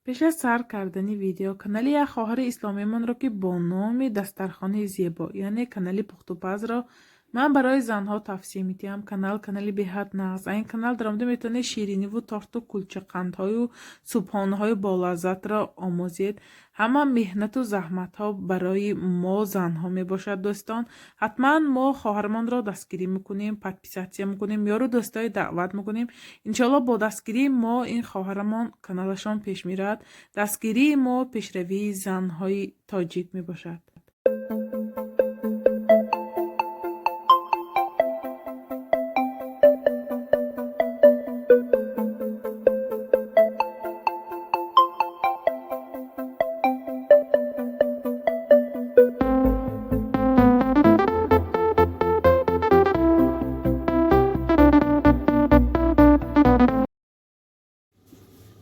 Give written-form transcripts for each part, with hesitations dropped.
پیش از سر کردن ویدیو کانال یک خواهر اسلامی من را که با نام دسترخانه زیبا یعنی کانال پختوپز را من برای زنها توصیه میتیم. کانال بهت نغز. این کانال در آمده میتونه شیرینی و تارت و کلچه قندهای و صبحانه های بالذات را آموزید. همه مهنت و زحمت ها برای ما زنها میباشد دوستان. حتما ما خواهرمان را دستگیری میکنیم، پادپیساتسیا میکنیم، یا رو دوستای دعوت میکنیم. انشالله با دستگیری ما این خواهرمان کانالشان پیش میرد. دستگیری ما پیشروی زنهای تاجیک میباشد.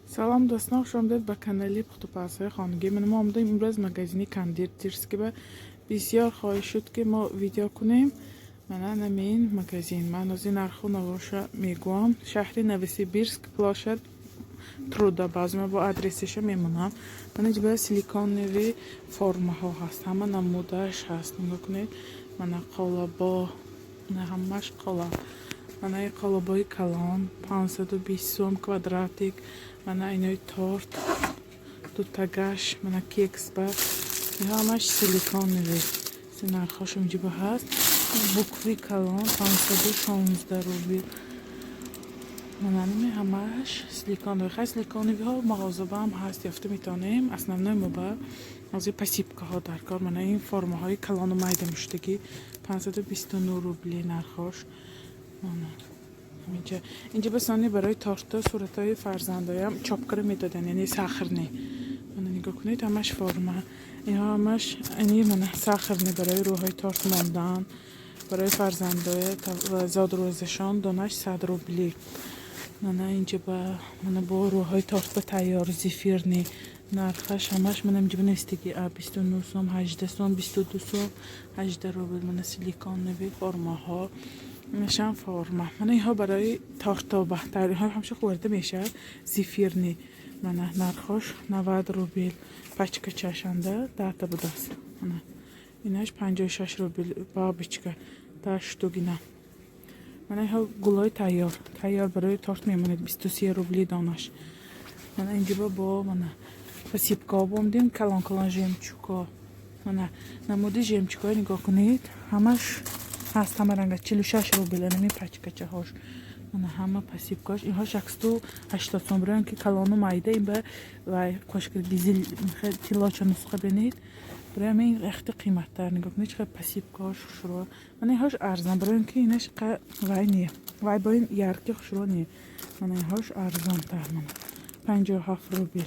سلام دوستان، خوش آمدید به کانال پختوپزهای خانگی. ما آمدیم امروز مگزینی کاندیر تیرسکی به بسیار خواهش شد که ما ویدیو کنیم. من نمین مگزین من از این نرخو نواشا میگوام شهر نوسیبیرسک پلاشد ترودا بازم با آدرسش میمونم. من اینجا سیلیکون نوی فرم ها هست، همه نمودش هست. نگاه کنید. من قالبا نه همش قالب. من این قالبای کلان 520 سوم کوادراتیک. من اینای تورت دو تاگاش من کیکس با همش سیلیکون نوی نرخش اینجا هست. بوکوی کلان 516 روبل. من همش سیلیکون نوی. خیلی سیلیکون نوی ها مغازه هم هست یافته میتونیم. основной ما از پاسیبکا ها در کار. من این فرم های کلان و مایده مشتگی 529 روبلی نرخش. اینجا بسانی برای تارتا صورت های فرزندایم چاپکره میدادن، یعنی ساخرنی. من نگاه کنید همش فرمه. اینها همش اینی من ساخرنی برای روهای تارت ماندن برای فرزندای زاد روزشان دونش 100 روبلی. من اینجا با روهای تارت به تیار زیفیرنی نرخش همش من اینجا بنستگی 29 سوم 18 سوم 22 سوم 18 روبل. من سیلیکون نوی فرمه ها نشان فرما. من اینها برای تارتا بهتری ها همیشه خورده میشه زیفیرنی. من نرخش 90 روبل. پچکه چشنده 10 تا بود است. من اینش 56 روبل با بچکه داشتوگینا. من اینها گلای تیار برای تارت میموند 23 روبلی دانش. من اینجا با من پاسیبکا بومدیم کلان کلان ژمچوکا. من نمود ژمچوکا نگاه کنید همش هست، همه رنگ 46 روبل. نمی پچکچه هاش من همه پاسیبکاش اینها 680 سوم برای که کلانو مایده این به و کوشک دیزل تیلاچ نسخه بینید برای این اخت قیمت تر. نگاه کنید چقدر پاسیبکاش شروع. من اینهاش ارزان برای اینکه اینش وای نیه وای با این یارکی شروع نیه. من اینهاش ارزان تر. من 57 روبل.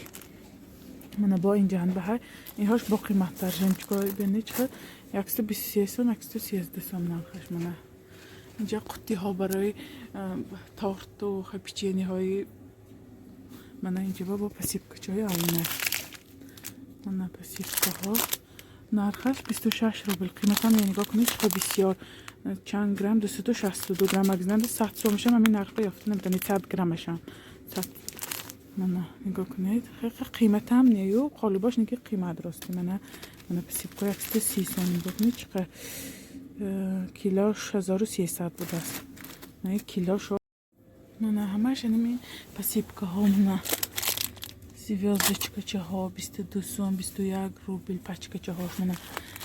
من با این جهان به های اینهاش با قیمت تر جمع بینید چقدر 123 سوم 113 سوم نرخش. من اینجا قطی ها برای تارت و پیچینی های من اینجا با پاسیبکا های آینه. من پاسیبکا ها نرخش 26 روبل. قیمت هم نگاه کنید چقدر بسیار چند گرم 262 گرم اگزنده 100 سومش هم همین نرخ یافته نمیتونید 100 گرمش هم 100. من نگاه کنید خیلی قیمت هم نیو قالباش نگه قیمت راستی. من پاسیبکا 130 سوم. نگاه کنید چقدر کیلوش 1300 بود است. من کیلوش من همش این پاسیبکا ها من звездочка ها 22 سوم 21 روبل. پچکچه هاش من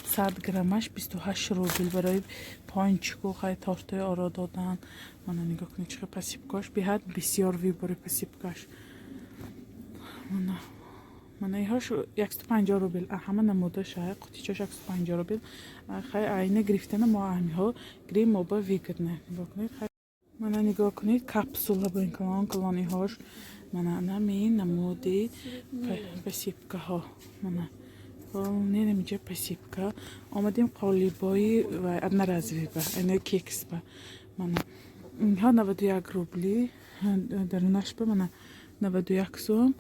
100 گرمش 28 روبل برای پانچکو خیلی تارتای آرا دادن. من نگاه کنید چقدر پاسیبکاش بیاد بسیار وی برای پاسیبکاش. من ایهاش 150 روبل. همه نموده شاید قطیچاش 150 روبل. خیلی عینه گرفتن ما همی ها گریم ما با ویگرنه. نگاه کنید من نگاه کنید کپسوله با این کلانی هاش. من نمین نموده پاسیبکا ها. من نمیجه پاسیبکا آمدیم قالیبایی و نرازوی با اینه کیکس با. من اینها 91 روبلی درونش با. من 91 سوم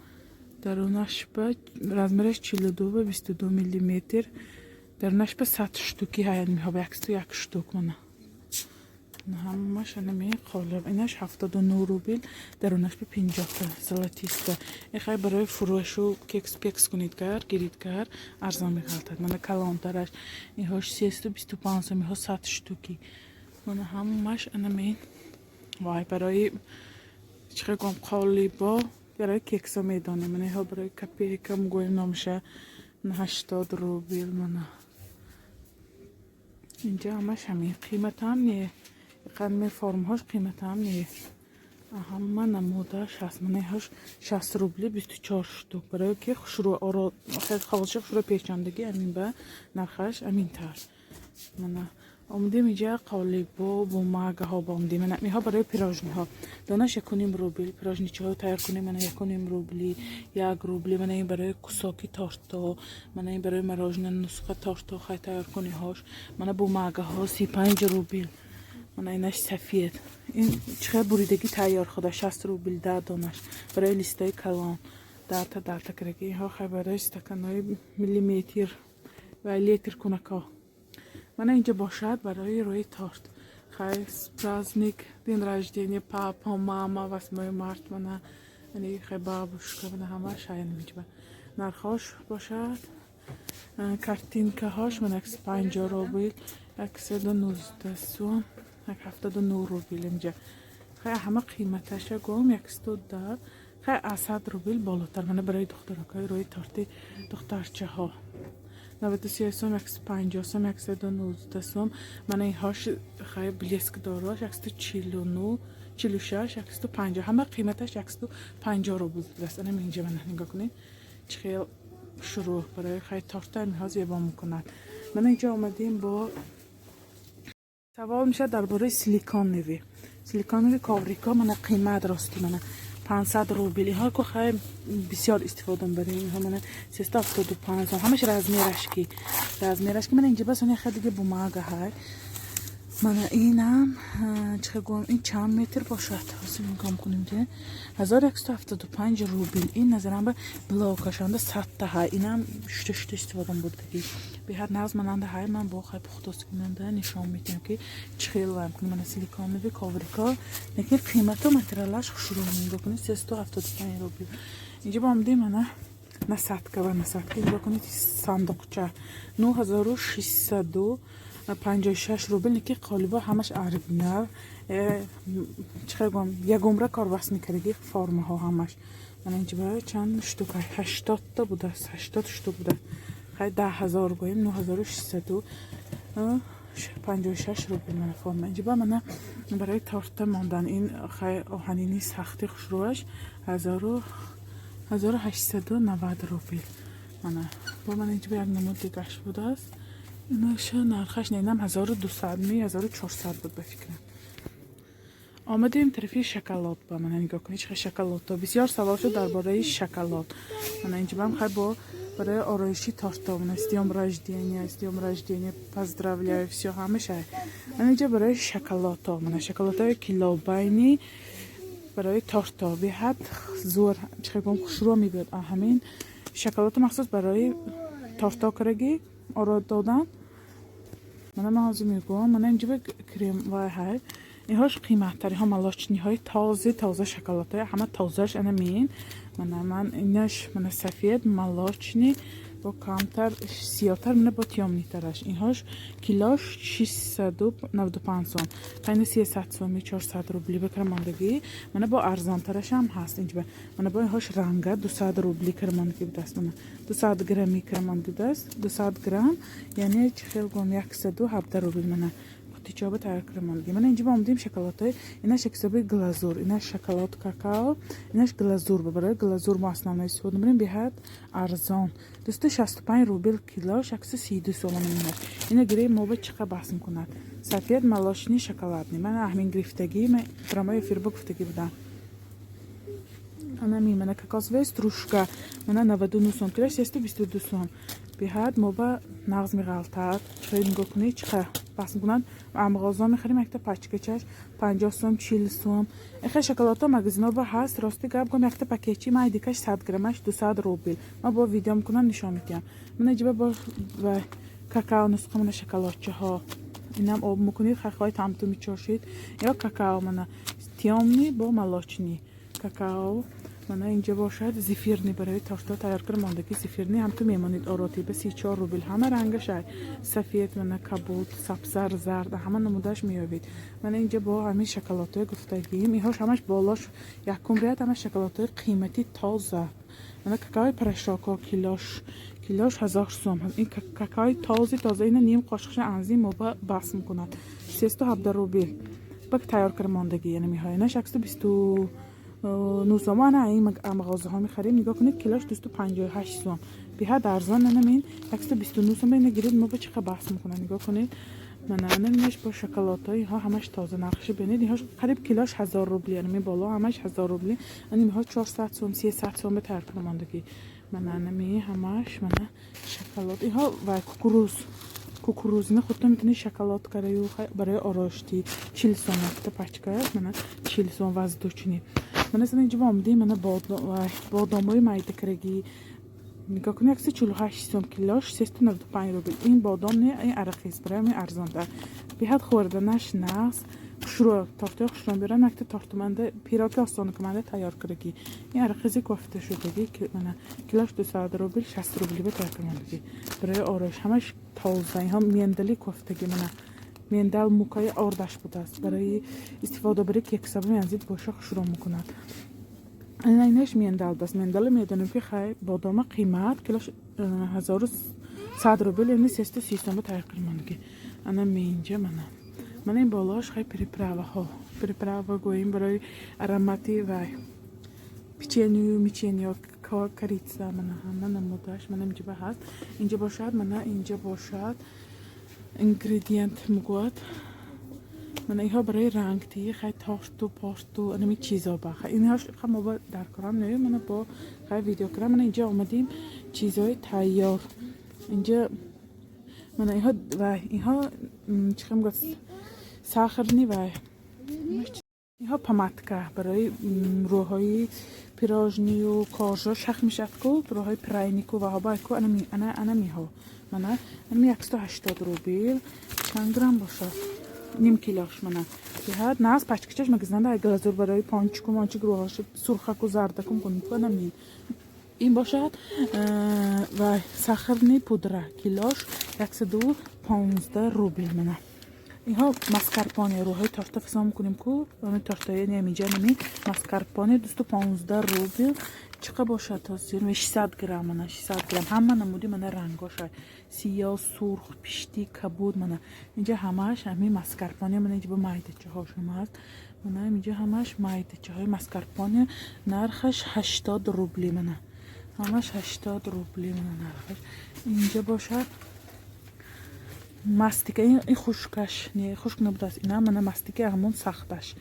درونش با رزمرش 42 و 22 میلیمتر. درونش با 100 شتوکی های میها با 101 شتوک. من همش انمی قالب اینش 79 روبل درونش به 50 زلاتیسته خیلی برای فروش و کیکس کنید گیرید کار ارزان می‌خالد من کلانترش اینهاش 325 میها 100 شتوکی من همش انمی وای برای چه گم قالبا برای کیکس میدانم من ها برای کپیکم گویم نمیشه 80 روبل من اینجا همش همین قیمت هم نیه قدم فرم هاش قیمت هم نیه همه نمودش هست من هاش 60 روبلی 24 شتوک برای که شروع آرا خیلی خالص شروع پیچاندگی امین به نرخش امین تر من آمدیم اینجا قالبا بوماگه ها باندیم من میها برای پیراژنی ها دانش 1.5 روبل پیراژنی چه ها تیار کنیم من 1.5 روبلی 1 روبلی من این برای کوساکی تارتا من این برای مراژن نسخه تارتا خیلی تیار کنی هاش من بوماگه ها 35 روبل من اینش سفید این چه بریدگی تیار خدا 60 روبل ده دانش برای لیستای کلان داتا کرگی ها خیلی برای استکانای میلیمتر و لیتر کنکا من اینجا باشد برای روی تارت خیلی پرازنیک دین رجدینی پاپا ماما و اسمای مرد من یعنی خیلی بابوشکا من همه شاید میجبه نرخاش باشد کارتینکه هاش من اکس 50 روبل اکس 19 سوم 79 روبل اینجا خیلی همه قیمتش گم 110 خیلی 100 روبل بالاتر من برای دخترکای روی تارتی دخترچه ها 93 سوم 150 سوم 119 سوم من این هاش خیلی بلیسک داراش 149 46 150 همه قیمتش 150 روبل است انا اینجا من نگاه کنید خیلی شروع برای خیلی تارت این ها زیبا میکنن من اینجا آمدیم با سوال میشه درباره سیلیکون نوی کاوریکا من قیمت راستی من 500 روبلی ها که خیلی بسیار استفاده برای اینها من 375 همش رزمیرشکی من اینجا بس اون خیلی دیگه بوماگه های من اینم چه گم این چند متر باشد حاصل میکنم کنیم که 1175 روبل این نظرم به بلاکشانده 100 تا های اینم شت استفاده بود دیگه به هر نظم مننده های من با خیلی پختاست کننده نشان میدم که چخیل وام کنم من سیلیکون نوی کاوریکا لیکن قیمت و متریالش شروع میگه کنید 375 روبل اینجا با آمدیم من نه 100 که اینجا کنید صندوقچه 9656 روبل که قالبا همش عربی نه چه گم یک عمره کار واسه میکردی فرم ها همش من اینجا برای چند شتوک 80 تا بوده 80 شتوک بوده خیلی 10000 گویم 9656 روبل من فرم اینجا من برای تارت ماندن این خیلی آهنینی سختی خوشروش 1890 روبل من اینجا به یک نمود دیگهش بوده است اینش نرخش نینم 1200 بود به فکرم آمدیم طرفی شکلات با من نگاه کنید چه شکلات بسیار سوال شد درباره شکلات من اینجا هم خیلی برای آرایشی تارتا من استیام رجدینی поздравляю все همیشه من اینجا برای شکلات من شکلات کیلوباینی برای تارتا به حد زور چه گم شروع میبود همین شکلات مخصوص برای تارتا کرگی آراد دادن من هازی میگم من اینجا به کریم وای های اینهاش قیمت تری ها ملاچنی های تازه شکلات های همه تازهش انمین من اینش من سفید ملاچنی با کمتر سیاتر من با تیامنی ترش اینهاش کیلوش 695 سوم پایین 300 سومی 400 روبلی بکرماندگی من با ارزان ترش هم هست اینجا من با اینهاش رنگه 200 روبلی کرماندگی دست من 200 گرمی کرماندگی دست 200 گرم یعنی خیلی گم 117 روبل من تیچابه تیار کرماندگی من اینجا آمدیم شکلات های اینش حسابی گلازور اینش شکلات کاکائو اینش گلازور برای گلازور ما اصلا استفاده می‌کنیم به حد ارزان 265 روبل کیلوش 32 سوم اینا گری ما به چقدر بحث می‌کند سفید ملاشنی شکلاتنی من همین گرفتگی من درامای فیربو گفتگی بودم انا من کاکاو و استروشکا من 99 سوم کیلوش 322 سوم به حد ما با نغز می‌غلطد خیلی نگاه کنید چقدر بحث می‌کنن مغازه می‌خریم یک تا پاچکچش 50 سوم 40 سوم خیلی شکلات ها مغازه با هست راستی گپ کنم یک تا پاکیجی ما دیگهش 100 گرمش 200 روبل ما با ویدیو می‌کنم نشون میدم من اینجا با کاکائو نسخه من شکلاتچه ها اینم آب میکنید خواهی تمتون میچاشید یا کاکائو منه تیامنی با ملاچنی کاکائو منه اینجا باشد زیفیرنی برای تاشتا تیار کردم ماندگی زیفیرنی هم تو میمانید آراتی به 34 روبل همه رنگش های سفید منه کبود سبزر زرد همه نمودش میابید منه اینجا با همین شکلاتای گفتگیم اینهاش همش بالاش یکم ریت همه شکلاتای قیمتی تازه منه کاکائو پرشاکا کیلوش 1000 سوم این کاکائو تازه اینه نیم قاشقش انزیم و بس میکند 370 روبل بک تیار کردم ماندگی یعنی میهاینش 129 سوم نه این مغازه ها میخریم نگاه کنید کیلوش 258 سوم بیها درزان نمین 129 سوم اینه گیرید ما با چقدر بحث میکنه نگاه کنید من نمیش با شکلات های ها همش تازه نقشه ببینید اینها قریب کیلوش 1000 روبل یعنی بالا همش 1000 روبل یعنی ها 400 سوم 300 سوم به تیار کردم ماندگی من نمی همش من شکلات اینها و کوکوروز نه خودتون میتونید شکلات کاری برای آراشتی 40 سوم تا پچکا من 40 سوم وزدوچنی من اصلا اینجا آمدیم من بادامای مایده کرگی نگاه کنید 148 سوم کیلوش 395 روبل این بادام نه این ارخیز برای من ارزان تر بیاد خوردنش ناس خشرو تارتای خشرو بیرن نکته تارتمنده پیراک آسان کننده تیار کرگی این ارخیزی کوفته شدگی که من کیلوش 200 روبل 60 روبلی به تیار کننده برای آرایش همش تازه این هم میندلی کوفتگی من میندل موکای آردش بوده است برای استفاده برای کیک سبب میانزید باشه خشرو میکند اینش میندل دست میندل میدونم که خیلی بادام قیمت کیلوش 1100 روبل یعنی 330 سوم به تیار کننده انا میینجا من این بالاش خیلی پریپراوا گوییم برای ارامتی و میچینیو کاریتسا من نمودش من اینجا هست اینجا باشد اینجا باشد انگریدینت مگواد من اینها برای رنگ تی خیلی تارتو پارتو انمی چیزا بخ اینهاش خیلی ما در کارم نیم من با خیلی ویدیو کردم من اینجا آمدیم چیزای تیار اینجا من اینها چیکار میگوید ساخرنی و اینها پاماتکا برای روهای پیراژنی و کارجا شخ میشد کو روهای پراینیکو و هابایکو انا میها من 180 روبل چند گرم باشه نیم کیلوش من بیاد ناز پچکچش مگزنده ای گلازور برای پانچکو مانچک روهاش سرخکو زردکم کنم این باشد و ساخرنی پودره کیلوش 115 روبل منه اینها ماسکارپونه روهای تارتا فسام کنیم کو اون تارتای نمیجا نمی ماسکارپونه 215 روبل چقدر باشه تا 600 گرم منه 600 گرم همه نمودی منه رنگاش سیاه سرخ پشتی کبود منه اینجا همش همین ماسکارپونه منه اینجا با مایده چه هاشم هست منه اینجا همش مایده چه های ماسکارپونه نرخش 80 روبل منه همش 80 روبل منه نرخش اینجا باشه ماستیکه این خشکش نه خشک نبوده است اینا من ماستیکه همون سختش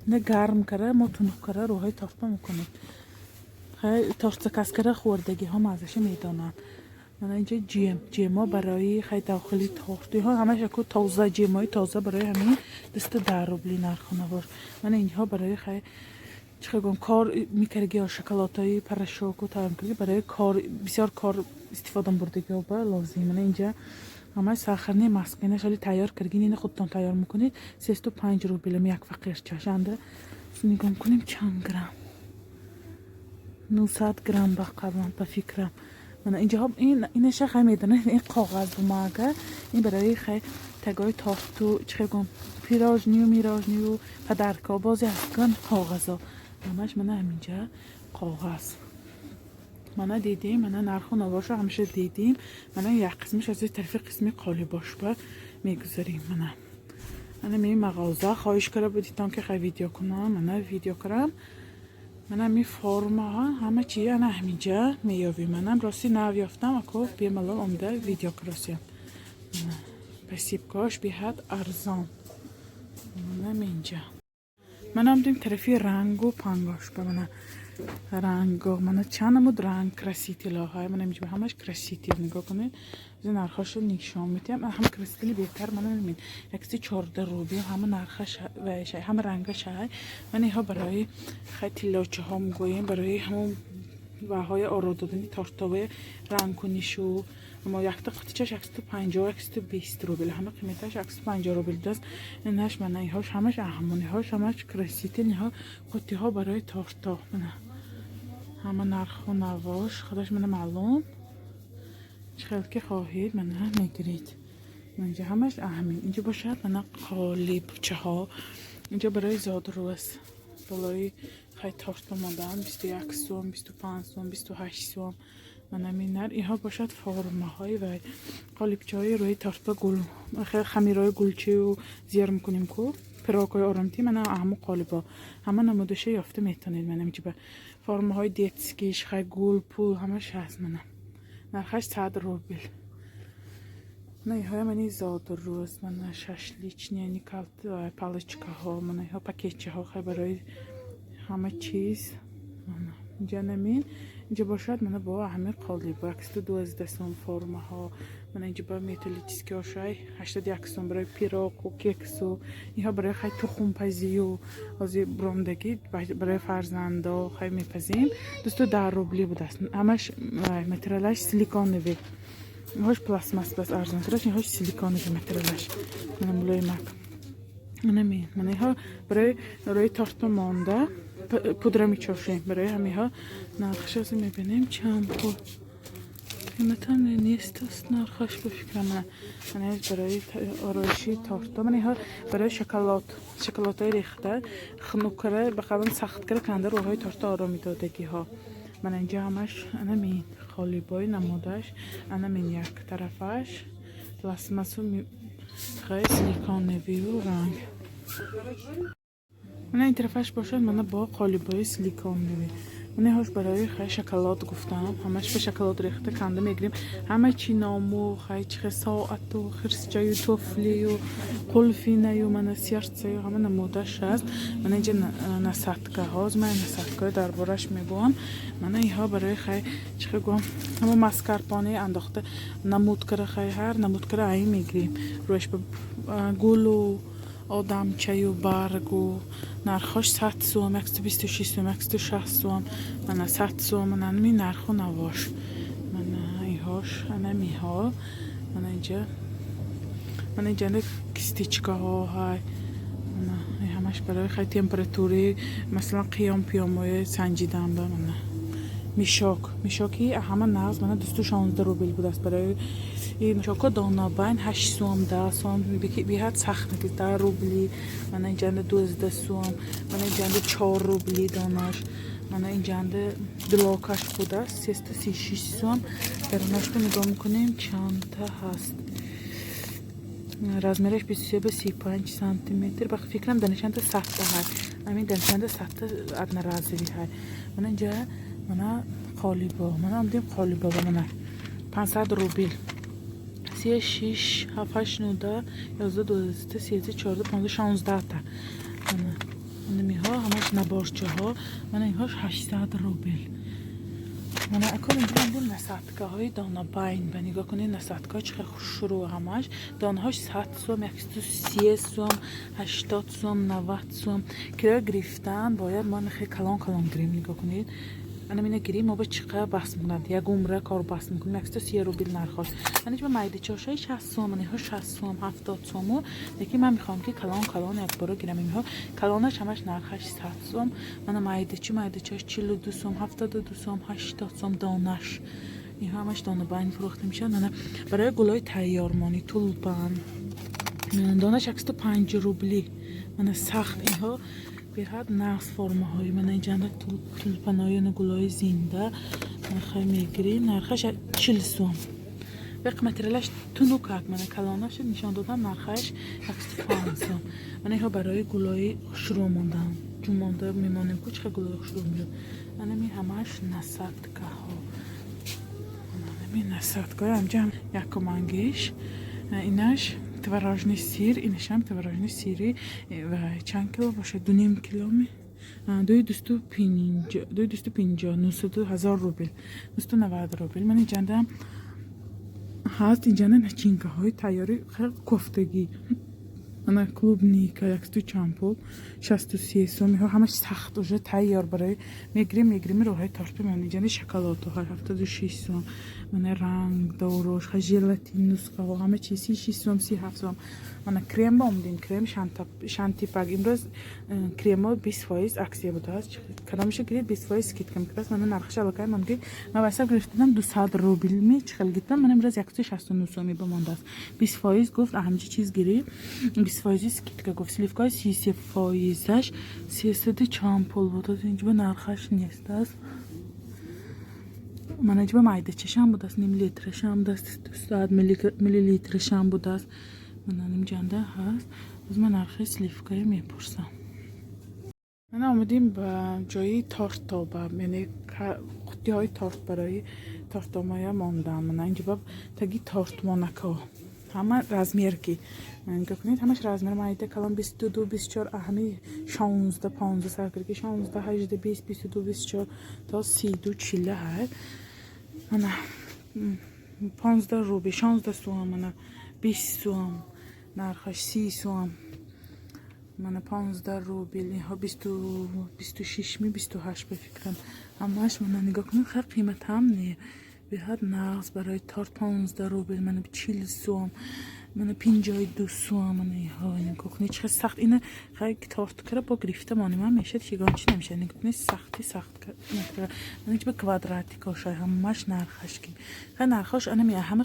نه گرم کرده ما تنک کرده روهای تارتا میکنیم خیلی تارتا کس کرده خوردگی ها مازش میدانن من اینجا جیما برای خیلی داخلی تارتی ها همش اکو تازه جیمای تازه برای همین دست 10 روبلی نرخونه باش من اینها برای خیلی چه گم کار میکردی یا شکلاتای پرشاکو تام کردی برای کار بسیار کار استفاده بردگی ها با لازم من اینجا همه ساخرنی ماسکینش ولی تیار کردین این خودتون تیار میکنید 305 روبل یک فقیر چشنده نگاه کنیم چند گرم 900 گرم به فکرم من اینجا اینش خیلی میدونه این کاغذ بوماگه این برای خیلی تگای تافتو چه گم پیراژنی و پدرکا بازی هستن کاغذا همش من همینجا کاغذ من دیدیم من نرخ و نوارش همیشه دیدیم من یک قسمش از طرف قسمی قالباش با میگذاریم من می مغازه خواهش کرده بودیدم که خیلی ویدیو کنم من ویدیو کردم من می فرم ها همه چی انا همینجا میابیم منم راستی نویافتم اکو بیم الان اومده ویدیو کراسیم پسیب کاش بیاد ارزان من اینجا من هم دیم طرفی رنگ و پنگاش با من رنگ من چند مود رنگ کرسیتی لاهای من اینجا همش کرسیتی نگاه کنید از نرخش نشون میدم هم کرسیتی بهتر من نمین 114 روبل همه نرخش و همه رنگش های من اینها برای خیلی لاچه ها میگویم برای همون بهای آرا دادنی تارتاوه رنگکنیشو اما یک تا قطعش 150 120 روبل همه قیمتش 150 روبل دست اینش من ایهاش همش اهمونی هاش همش کرسیتین ها قطعی ها برای تارتا من همه نرخ و نواش خودش من معلوم چقدر که خواهید من میگیرید اینجا همش اهمی اینجا باشد من قالی بچه ها اینجا برای زاد روز بالای خیلی تارتا ماندن 21 سوم 25 سوم 28 سوم من همینر اینها باشد فرمه های و قالیبچه های روی تارتا گل خمیرای گلچه و زیر میکنیم که پراک های آرامتی من همه قالبا همه نمودشه یافته میتونید من اینجا فرمه های دیتسکیش خیلی گل پول همش هست منم نرخش 100 روبل نه اینها منی زاد روز من ششلیچنی یعنی کالت پالچکه ها من اینها پاکیچه ها خیلی برای همه چیز اینجا نمین اینجا باشد من با همه قالی با 112 سوم فرمه ها من اینجا با میتلیچسکی هاشای 81 سوم برای پیراک و کیکس و اینها برای خیلی تخم پزی و از براندگی برای فرزندا خیلی میپزیم 210 روبلی بود است همش مترالش سیلیکونوی هاش پلاستماس بس ارزان ترش اینهاش سیلیکونوی مترالش من بلوی مک نمی من اینها برای روی تارتا مانده پودر میچوشیم برای همیها نرخش از میبینیم چند پول قیمت هم نیست است نرخش بفکرم من برای آرایشی تارتا من اینها برای شکلات های ریخته خنوکره بخوام سخت کرده کنده روهای تارتا آرامی دادگی ها من اینجا همش انمین خالی بای نمودش انمین یک طرفش پلاستماس و خیلی سیلیکونوی و رنگ من این طرفش باشد من با قالبای سیلیکونوی من هاش برای خیلی شکلات گفتم همش به شکلات ریخته کنده میگیریم همه چی نامو خیلی چه ساعت و خرسچای و توفلی و قلفینه و من سیرچه و همه نمودش هست من اینجا نساتکه هاست من نساتکه در بارش میگوام من اینها برای خیلی چه گوام همه مسکرپانه انداخته نمود کرده خیلی هر نمود کرده این میگیریم روش به گل و آدم چای و برگ و نرخش 100 سوم 126 سوم 160 سوم من 100 سوم من می نرخ و نواش من ایهاش انمی ها من اینجا کستیچکه ها های من همش برای خیلی تمپراتوری مثلا قیام پیامای سنجیدن به من میشاکی همه نغز من 216 روبل بود است برای این میشاکا دانا باین 8 سوم 10 سوم بیاد سخت نگید 10 روبلی من اینجا 12 سوم من اینجا 4 روبلی داناش من اینجا دلاکش بود است 336 سوم درناش رو نگاه میکنیم چند تا هست رزمرش 23 به 35 سانتی متر بخ فکرم دانشنده سخته های همین دانشنده سخته ادنا رازوی های من اینجا من قالیبا من آمدیم قالیبا و من 500 روبل 36 7 8 9 11 12 13 14 15 16 تا من میها همش نبارچه ها من اینهاش 800 روبل من اکل اینجا هم نساتکه های دانا باین به نگاه کنید نساتکه ها چقدر شروع همش دانهاش 100 سوم 130 سوم 80 سوم 90 سوم که گرفتن باید من خیلی کلان گریم نگاه کنید انا مینا گیریم ما به چقدر بس میکنند یک عمره کار بس میکنیم 130 روبل نرخاش من اینجا مایده چاشای 60 سوم من اینها 60 سوم 70 سوم یکی من میخوام که کلان یک بارو گیرم اینها کلانش همش نرخش 100 سوم من مایده چاش 42 سوم 72 سوم 80 سوم دانش اینها همش دانه باین فروخته میشن من برای گلای تیارمانی تولپان دانش 105 روبلی من سخت اینها بیاد نقص فرمه های من اینجا تولپانای نگولای زنده من خیلی میگیریم نرخش 40 سوم به قیمتش تونوکک من کلانش نشان دادم نرخش 105 سوم من اینها برای گلای شروع موندم چون مونده میمانیم که چقدر گلای شروع میاد من این همش نساتکه ها من این نساتکه همجا یک منگیش اینش تورajny سیر اینش هم تورajny سیری و چند کیلو باشه 2.5 کیلو می 250 900,000 روبل 990 روبل من اینجا هست اینجا نچینکه های تیاری خیلی کفتگی انا клубника 140 пул 63 сом. ها همش سخت уже تیار برای میگیریم روهای تارت میانجانی شکلات ها 76 سوم. من رنگ داروش ژلاتین نسخه ها همه چی 36 سوم 37 سوم. من کرم آمدیم کرم شانتی پاک امروز کرم 20% اکسیه بوده است. کدامش گرید 20% سکیت کم کرد. من نرخش علاقه من گرید من واسه گرفتم 200 روبل می چخل گرفتم. من امروز 169 سومی بمانده است. 20% گفت همه چیز گرید 20% سکیت گفت سلیفکای 30%ش 304 پول بوده. اینجا نرخش نیست است. من اینجا مایده چشم بوده است. نیم لیترش هم بوده است. 200 میلی لیترش هم بوده است. من نیم جنده هست. از من نرخ سلیفکای میپرسم. من آمدیم به جایی تارت تا یعنی قطعه های تارت برای تارت مایا ماندم. من اینجا تگی تارت مانکا همه رزمیرکی نگاه کنید همش رزمیر مایده کلام 22 24 همه 16 15 سرکرکی 16 18 20 22 24 تا 32 40 هست. من 15 روبی 16 سوم من 20 سوم نرخش 30 سوم. من 15 روبل ها 26 می 28 بفکرم همش من نگاه کنم خیلی قیمت هم نیه به حد نقص برای تارت 15 روبل من 40 سوم من 52 سوم من ها نگاه کنید چه سخت اینه خیلی تارت کرده با گرفته مانی من میشه چیگانچی نمیشه نگاه کنید سخت کرده من اینجا به کوادراتی کاشای همش نرخش کیم خیلی نرخش انا میه همه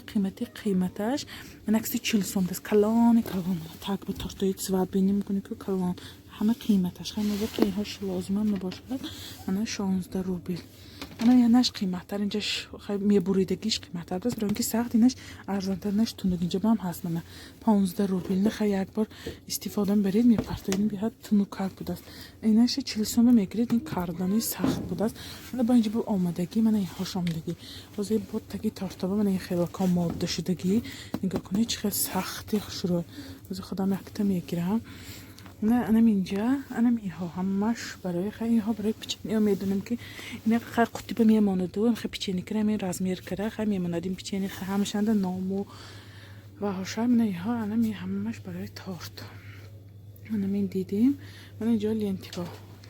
قیمتش من اکسی 40 سوم دست کلان تاک به تارتایی سواد بینیم میکنی که کلان همه قیمتش خیلی موقع که اینهاش لازم هم نباشد من 16 روبل انا یعنیش قیمت تر اینجاش خیلی میبریدگیش قیمت تر دست برای اینکه سخت اینش ارزان تر نش تونگ اینجا هم هست من 15 روبل نه خیلی یک بار استفاده برید میپرتاییم بیاد تونگ کار بود است اینش 40 سوم میگیرید این کاردانی سخت بود است من با اینجا با آمدگی من این هاش آمدگی واسه بود تکی تارتابه من این خیلی کام ماده شدگی نگاه کنید چه سختی شروع واسه خودم یکتا میگیرم نه انا اینجا انا میها همش برای خیلی ها برای پیچنی میدونم که اینا خیلی قطعی به میمونه دو خیلی پیچنی کرده می رزمیر کرده خیلی میمونه دیم پیچنی خیلی همشند نامو و هاشم نه ها انا می همش برای تارت انا می دیدیم من اینجا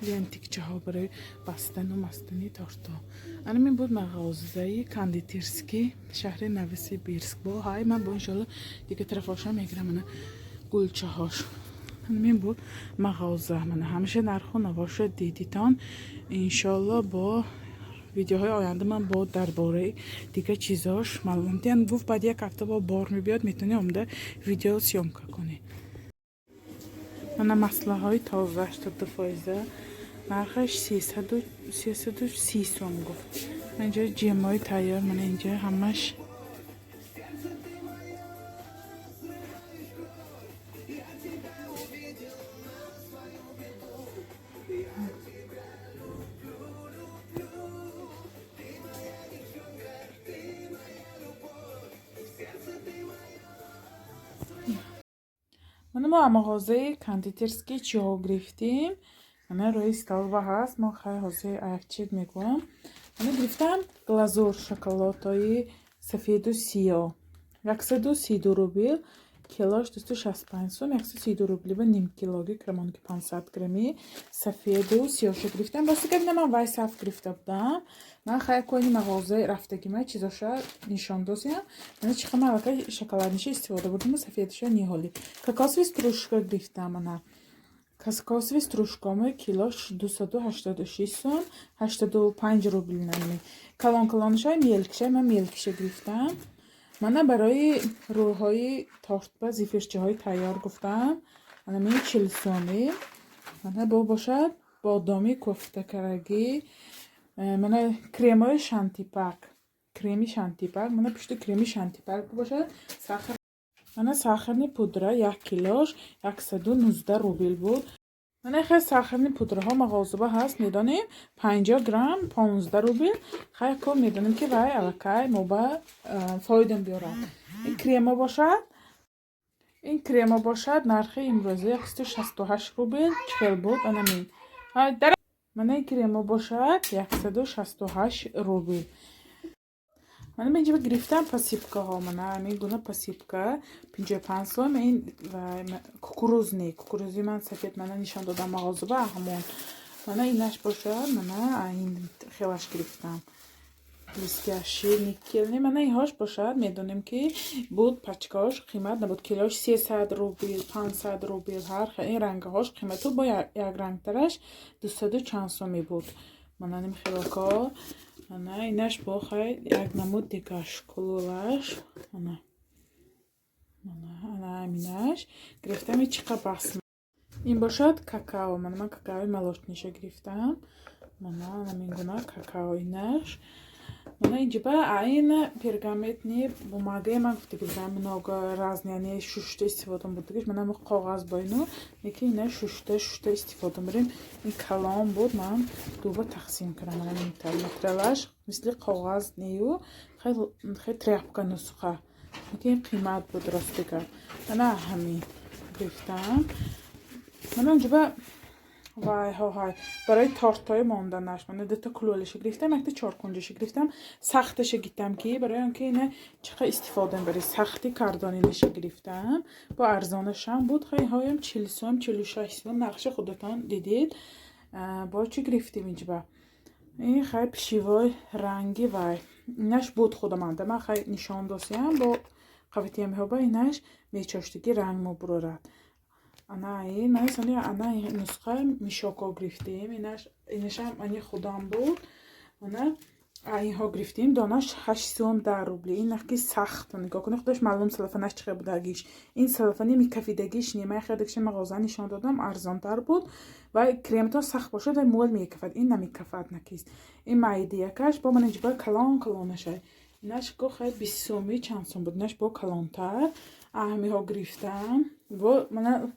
لینتیکچه ها برای بستن و مستنی تارت انا می بود مغازه کاندیترسکی شهر نوسیبیرسک با های من با انشالله دیگه طرف هاشم میگیرم انا گلچه هاش همین بود مغازه من همیشه نرخ و نواشت دیدیتان انشالله با ویدیوهای آینده من با درباره دیگه چیزاش معلوم دیدن گفت بعد یک هفته با بار میبیاد میتونی اومده ویدیو سیومکا کنی من مسئله های تازه 80% نرخش 330 سوم گفت من اینجا جیم های تیار من اینجا همش من ما مغازه کاندیترسکی چیو گرفتیم من روی استالبا هست ما خیلی حوزه ایکچید میگویم من گرفتم گلازور شکلاتای سفید و سیاه 132 روبل کیلوش 265 سوم 132 روبل و نیم کیلوگی کرمانکی 500 گرمی سفید و سیاه گرفتم واسه که من وای صف گرفته بودم من خیلی کوینی مغازه رفتگی من چیزاشا نشان دادم من چیکار مالکای شکلاتش استفاده بردم سفیدش نیهالی کاکائوی استروشکا گرفتم من کاکائوی استروشکام کیلوش 286 سوم 85 روبل نمی کلانشای میلکشه من میلکشه گرفتم من برای روهای تارت با زیفرچه های تیار گفتم من می 40 سومی من با باشد بادامی کوفته کرگی من کریمای شانتی پاک کریمی شانتی پاک من پشت کریمی شانتی پاک باشد ساخر من ساخرنی پودره 1 کیلوش 119 روبل بود من خیلی ساخرنی پودره ها مغازبه هست میدانیم 50 گرم 15 روبل خیلی کم میدانیم که وای علاقه ما با فایدم بیارم این کریما باشد نرخ امروزه 168 روبل 40 بود من این کریما باشد 168 روبل من اینجا گرفتم پاسیبکا ها. من همین گونه پاسیبکا 55 سوم. این کوکوروزی من سفید من نشان دادم مغازه با همون. من اینش باشه. من این خیلیش گرفتم. لیستیاشی نیکل. من اینهاش باشه. میدونم که بود پچکاش قیمت نبود. کیلوش 300 روبل 500 روبل. هر این رنگهاش قیمتو با یک رنگ ترش 200 چند سومی بود. من نمیخوام که من اینش با خیلی یک نمود دیگهش کلولاش. من همینش گرفتم. این چقدر بس این باشد کاکائو. من کاکائوی молочнише گرفتم. من همین گونه کاکائوینش. من اینجا با این پرگامنتنی бумага من گفته گفتم много разные شوشته استفاده بود. من هم کاغذ با اینو یکی اینا شوشته استفاده بریم. این کلام بود. من دوباره تقسیم کردم. من این ماتریالش مثل کاغذ نیو خیلی тряпка نسخه. یکی قیمت بود راست دیگه. من همین گرفتم. من اینجا با وای برای تارتای ماندنش من دو تا کلولش گرفتم. یک تا 4 کنجش گرفتم. سختش گرفتم که برای اینکه اینه چقدر استفاده برای سختی کردنش گرفتم. با ارزانش هم بود. خیلی هایم 40 سوم 46 سوم. نقشه خودتان دیدید. با چی گرفتیم اینجا؟ این خیلی پیشوای رنگی وای اینش بود خودم من خیلی نشان دادم با قویتی هم با اینش میچاشتگی رنگ مو برورد. این مثلا این نسخه میشاکو گرفتیم. اینش هم انی خودم بود. من اینها گرفتیم. دانش 8 سوم 10 روبل. این نخی سخت نگاه کنید. خودش معلوم سلفنش چقدر بودگیش. این سلفنی میکفیدگیش نیمه خیلیش مغازه نشان دادم ارزان تر بود و کرمتا سخت باشه و مول میکفد. این نمیکفد نکیست. این مایدیه کاش با من اینجا کلانشه. اینش کو خیلی 20 سومی چند سوم بود. اینش با کلانتر ها گرفتم. و من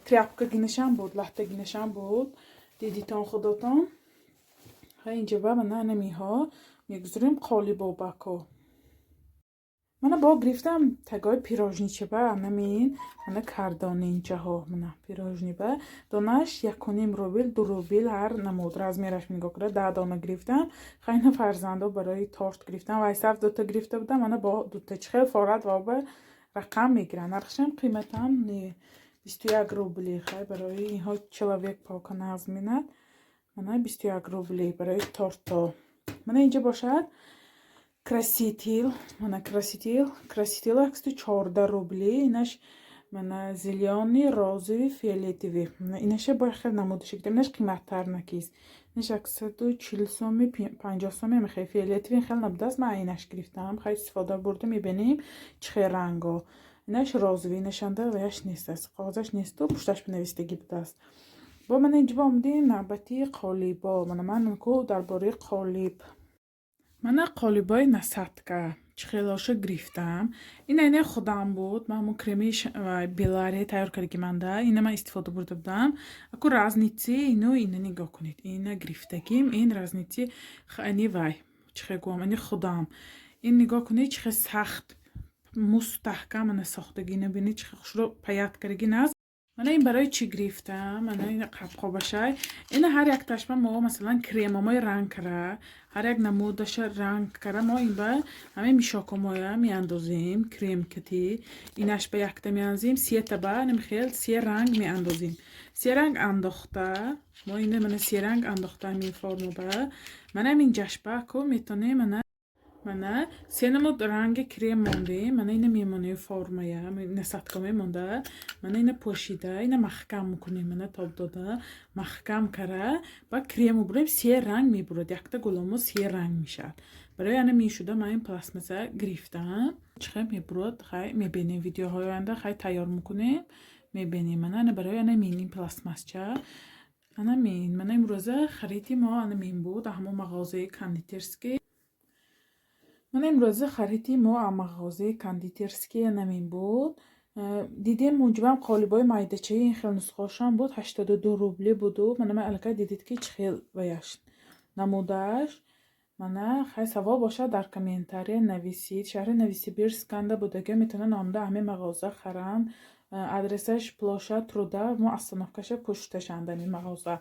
тряпка گینشم بود. لحته گینشم بود. دیدیتان خودتان. اینجا با من نمیها میگذاریم قالیبا بکو. من با گرفتم تگای پیراژنیچه با نمین من کردان اینجا ها. من پیراژنی با دانش 1.5 روبل 2 روبل هر نمود размерش میگه کرد. 10 دانه گرفتم. خیلی فرزنده برای تارت گرفتم. و صرف 2 تا گرفته بودم. من با 2 تا خیلی فارغ و با رقم میگیرن. نرخشم قیمتم 21 روبلی. خیلی برای اینها چلاویک پاک نازمینه. من 21 روبلی برای تارتا. من اینجا باشد краситель. من краситель اکستی 14 روبلی. اینش من زیلیانی розовый фиолетовый. اینش با خیلی نمودش گرفتم. اینش قیمت تر نکیست. اینش 140 سومی 50 سومی. من خیلی فیولتوی خیلی نبوده است. من اینش گرفتم. خیلی استفاده برده. میبینیم چه رنگا. اینش розовый نشانده ویش نیست است. کاغذش نیست و پشتش بنویسیدگی بوده است. با من اینجا آمدیم نوبتی قالیبا. من کو درباره قالیب. من قالیبای نساتکا چخیلاشو گرفتم. این خودم بود. من همون کرمیش بیلاری تیار کردم. این من استفاده برده بودم. اکو رازنیتی اینو نگاه کنید. این گرفتگیم. این رازنیتی خیلی وای چخیل گوام. این خودم. این نگاه کنید چخیل سخت مستحکم من ساختگی نبینید. چخیل خوش رو پیاد کردگی ناز. من این برای چی گرفتم؟ من این قبقا باشه. این هر یک تشبه ما مثلا کریمامای رنگ کرده. هر یک نمودش رنگ کرده. ما این با همه میشاکمای میاندازیم. کریم کتی. اینش به یک تا میاندازیم. 3 تا با نمیخیل 3 رنگ میاندازیم. 3 رنگ انداخته. ما این من 3 رنگ انداخته می فرمو با. من این جشبه کو میتونه من 3 نمود رنگ کریم مونده. من این میمونه فرمایه نسات کمی مونده. من این پوشیده. این محکم میکنیم. من تاب داده محکم کرده. با کریم بریم 3 رنگ میبرد. یک تا گلومو 3 رنگ میشد. برای اینه میشوده من این پلاسماسه گرفتم. چقدر میبرد. خیلی میبینیم ویدیوهای آینده خیلی تیار میکنیم. میبینیم من برای اینه مینیم پلاسماسچه. من امروزه خریدی ما مین بود. همون مغازه کاندیترسکی. من امروز خریدیم ما مغازه کاندیترسکی نمین بود. دیدیم موجبم قالبای مایدچه این خیلی نسخه‌شان بود. 82 روبلی بود و من الکه دیدید که چه خیلی ویش نمودش. من خیلی سوا باشه در کامنتاری نویسید. شهر نویسیبیرسک کنده بوده که میتونن آمده همه مغازه خرن. ادرسش پلاشا ترودا ما استانوفکش پشتش اندمی مغازه.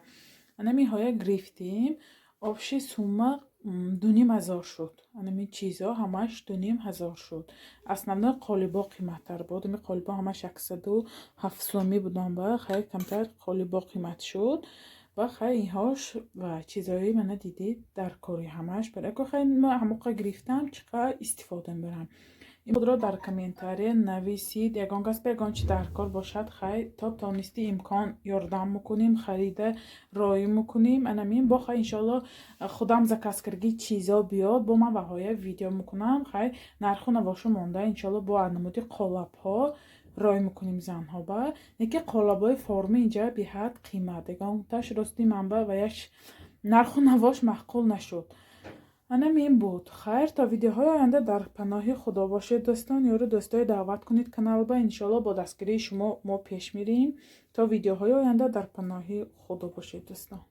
نمی های گرفتیم. آبشی سومه $2500 шуд. Анами чизо ҳамаш $2500 шуд. Основной қолибо қиматтар буд. Ами қолибо ҳамаш 107 сомӣ буданд, ба хай камтар қолибо қимат шуд. Ва хай инҳош ва чизои мана дидид дар кори ҳамаш. Барои ки хай ҳамоқа гирифтам чиқа истифода мебарам. ин худро дар комментария нависид. Ягон кас ягон чи дар кор бошад, хай то тонисти имкон ёрдам мекунем, харида роӣ мекунем. Анамин бо хай иншалло худам закаскарги чизо биёд, бо ман ваҳоя видео мекунам. Хай нарху навошу монда иншалло бо анамуди қолабҳо роӣ мекунем занҳо. Ба неки қолабҳои форми инҷа биҳад қимат. Ягон таш рости манба ва як нарху навош маъқул нашуд. анамин буд. Хайр, то видеоҳои оянда дар паноҳи худо бошед дӯстон. ёру дӯстои даъват кунед канал ба. иншалло бо дастгирии шумо мо пеш мирем. То видеоҳои оянда дар паноҳи худо бошед дӯстон.